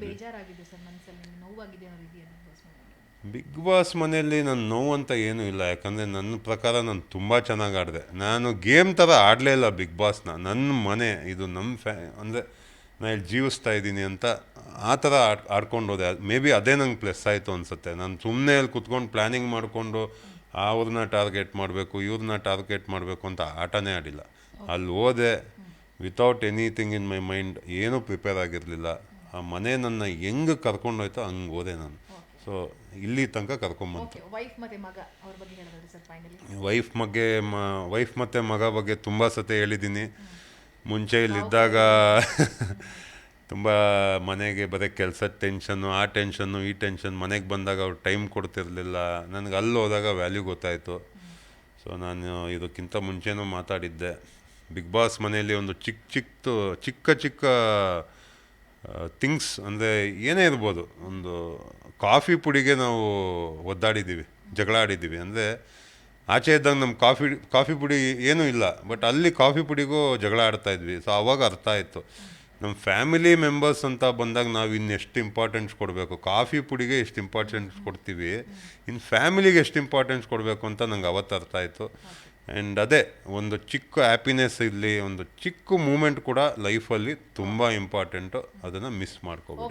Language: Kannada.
ಬೇಜಾರಾಗಿದೆ ಸರ್ ಮನಸ್ಸಲ್ಲಿ ನಿಮ್ಗೆ ನೋವಾಗಿದೆ ಅನ್ನೋ ಇದೆಯಾ ಬಿಗ್ ಬಾಸ್ ಮನೆಯಲ್ಲಿ ನನ್ನ ನೋವು ಅಂತ ಏನೂ ಇಲ್ಲ. ಯಾಕಂದರೆ ನನ್ನ ಪ್ರಕಾರ ನಾನು ತುಂಬ ಚೆನ್ನಾಗಿ ಆಡಿದೆ. ನಾನು ಗೇಮ್ ಥರ ಆಡಲೇ ಇಲ್ಲ ಬಿಗ್ ಬಾಸ್ನ. ನನ್ನ ಮನೆ ಇದು, ನಮ್ಮ ಅಂದರೆ ನಾನು ಇಲ್ಲಿ ಜೀವಿಸ್ತಾ ಇದ್ದೀನಿ ಅಂತ ಆ ಥರ ಆಡ್ಕೊಂಡು ಹೋದೆ. ಮೇ ಬಿ ಅದೇ ನಂಗೆ ಪ್ಲಸ್ ಆಯಿತು ಅನಿಸುತ್ತೆ. ನಾನು ಸುಮ್ಮನೆ ಅಲ್ಲಿ ಕುತ್ಕೊಂಡು ಪ್ಲ್ಯಾನಿಂಗ್ ಮಾಡಿಕೊಂಡು ಅವ್ರನ್ನ ಟಾರ್ಗೆಟ್ ಮಾಡಬೇಕು, ಇವ್ರನ್ನ ಟಾರ್ಗೆಟ್ ಮಾಡಬೇಕು ಅಂತ ಆಟನೇ ಆಡಿಲ್ಲ. ಅಲ್ಲಿ ಹೋದೆ without anything in my mind, ಏನೂ ಪ್ರಿಪೇರ್ ಆಗಿರಲಿಲ್ಲ. ಆ ಮನೆ ನನ್ನ ಹೆಂಗೆ ಕರ್ಕೊಂಡೋಯ್ತೋ ಹಂಗೆ ಹೋದೆ ನಾನು. ಸೊ ಇಲ್ಲಿ ತನಕ ಕರ್ಕೊಂಬಂತು. ವೈಫ್ ಮತ್ತು ಮಗ ಬಗ್ಗೆ ತುಂಬ ಸತಿ ಹೇಳಿದ್ದೀನಿ. ಮುಂಚೆ ಇಲ್ಲಿದ್ದಾಗ ತುಂಬ ಮನೆಗೆ ಬರೀ ಕೆಲಸದ ಟೆನ್ಷನ್ನು, ಆ ಟೆನ್ಷನ್ನು ಈ ಟೆನ್ಷನ್. ಮನೆಗೆ ಬಂದಾಗ ಅವ್ರು ಟೈಮ್ ಕೊಡ್ತಿರ್ಲಿಲ್ಲ. ನನಗೆ ಅಲ್ಲಿ ಹೋದಾಗ ವ್ಯಾಲ್ಯೂ ಗೊತ್ತಾಯಿತು. ಸೊ ನಾನು ಇದಕ್ಕಿಂತ ಮುಂಚೆನೂ ಮಾತಾಡಿದ್ದೆ. ಬಿಗ್ ಬಾಸ್ ಮನೆಯಲ್ಲಿ ಒಂದು ಚಿಕ್ಕ ಥಿಂಗ್ಸ್ ಅಂದರೆ ಏನೇ ಇರ್ಬೋದು, ಒಂದು ಕಾಫಿ ಪುಡಿಗೆ ನಾವು ಒದ್ದಾಡಿದ್ದೀವಿ, ಜಗಳ ಆಡಿದ್ದೀವಿ. ಅಂದರೆ ಆಚೆ ಇದ್ದಾಗ ನಮ್ಮ ಕಾಫಿ ಪುಡಿ ಏನೂ ಇಲ್ಲ, ಬಟ್ ಅಲ್ಲಿ ಕಾಫಿ ಪುಡಿಗೂ ಜಗಳ ಆಡ್ತಾಯಿದ್ವಿ. ಸೊ ಆವಾಗ ಅರ್ಥ ಆಯಿತು, ನಮ್ಮ ಫ್ಯಾಮಿಲಿ ಮೆಂಬರ್ಸ್ ಅಂತ ಬಂದಾಗ ನಾವು ಇನ್ನೆಷ್ಟು ಇಂಪಾರ್ಟೆನ್ಸ್ ಕೊಡಬೇಕು. ಕಾಫಿ ಪುಡಿಗೆ ಎಷ್ಟು ಇಂಪಾರ್ಟೆನ್ಸ್ ಕೊಡ್ತೀವಿ, ಇನ್ನು ಫ್ಯಾಮಿಲಿಗೆ ಎಷ್ಟು ಇಂಪಾರ್ಟೆನ್ಸ್ ಕೊಡಬೇಕು ಅಂತ ನಂಗೆ ಅವತ್ತು ಅರ್ಥ ಆಯಿತು. ಆ್ಯಂಡ್ ಅದೇ ಒಂದು ಚಿಕ್ಕ ಹ್ಯಾಪಿನೆಸ್ ಇರಲಿ, ಒಂದು ಚಿಕ್ಕ ಮೂಮೆಂಟ್ ಕೂಡ ಲೈಫಲ್ಲಿ ತುಂಬ ಇಂಪಾರ್ಟೆಂಟು. ಅದನ್ನು ಮಿಸ್ ಮಾಡ್ಕೋಬೋದು.